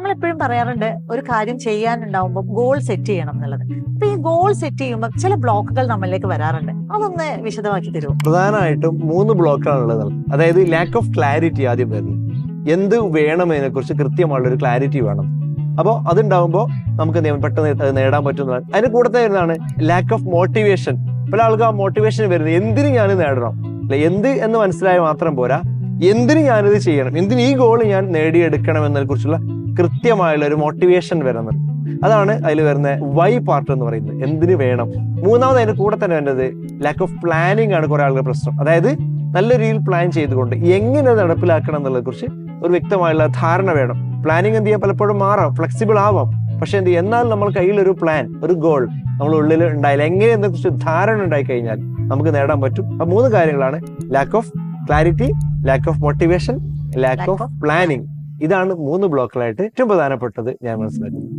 നമ്മളെപ്പോഴും പറയാറുണ്ട് ഒരു കാര്യം ചെയ്യാനുണ്ടാവുമ്പോൾ ഗോൾ സെറ്റ് ചെയ്യണം എന്നുള്ളത്. അപ്പൊ ഈ ഗോൾ സെറ്റ് ചെയ്യുമ്പോൾ ചില ബ്ലോക്കുകൾ നമ്മളിലേക്ക് വരാറുണ്ട്. അതൊന്ന് വിശദമാക്കി തരുമോ? പ്രധാനമായിട്ടും 3 ബ്ലോക്കാണ് ഉള്ളത്. അതായത് ലാക്ക് ഓഫ് ക്ലാരിറ്റി ആദ്യം വരുന്നത്. എന്ത് വേണമെന്നതിനെ കുറിച്ച് കൃത്യമുള്ള ഒരു ക്ലാരിറ്റി വേണം. അപ്പോൾ അതുണ്ടാകുമ്പോൾ നമുക്ക് പെട്ടെന്ന് നേടാൻ പറ്റുന്നതാണ്. അതിന് കൂടെ വരുന്നതാണ് ലാക്ക് ഓഫ് മോട്ടിവേഷൻ. പല ആൾക്കും ആ മോട്ടിവേഷൻ വരുന്നത് എന്തിനു ഞാനിത് നേടണം, അല്ലെ എന്ത് എന്ന് മനസ്സിലായ മാത്രം പോരാ, എന്തിനു ഞാനിത് ചെയ്യണം, എന്തിന് ഈ ഗോൾ ഞാൻ നേടിയെടുക്കണം എന്നതിനെ കുറിച്ചുള്ള കൃത്യമായുള്ള ഒരു മോട്ടിവേഷൻ വരുന്നത്. അതാണ് അതിൽ വരുന്ന വൈ പാർട്ട് എന്ന് പറയുന്നത്, എന്തിനു വേണം. മൂന്നാമത് അതിന്റെ കൂടെ തന്നെ വേണ്ടത് ലാക്ക് ഓഫ് പ്ലാനിങ് ആണ് കുറെ ആളുകളുടെ പ്രശ്നം. അതായത് നല്ല രീതിയിൽ പ്ലാൻ ചെയ്തുകൊണ്ട് എങ്ങനെ നടപ്പിലാക്കണം എന്നുള്ളതിനെ കുറിച്ച് ഒരു വ്യക്തമായുള്ള ധാരണ വേണം. പ്ലാനിങ് എന്ത് ചെയ്യാൻ പലപ്പോഴും മാറാം, ഫ്ലെക്സിബിൾ ആവാം. പക്ഷെ എന്ത് ചെയ്യും, എന്നാൽ നമ്മൾ കയ്യിലൊരു പ്ലാൻ, ഒരു ഗോൾ നമ്മൾ ഉള്ളിൽ ഉണ്ടായില്ല, എങ്ങനെ എന്നതിനെ കുറിച്ച് ധാരണ ഉണ്ടായി കഴിഞ്ഞാൽ നമുക്ക് നേടാൻ പറ്റും. ആ 3 കാര്യങ്ങളാണ് lack of clarity, lack of motivation, lack of planning. ഇതാണ് 3 ബ്ലോക്കുകളായിട്ട് ഏറ്റവും പ്രധാനപ്പെട്ടത് ഞാൻ മനസ്സിലാക്കുന്നത്.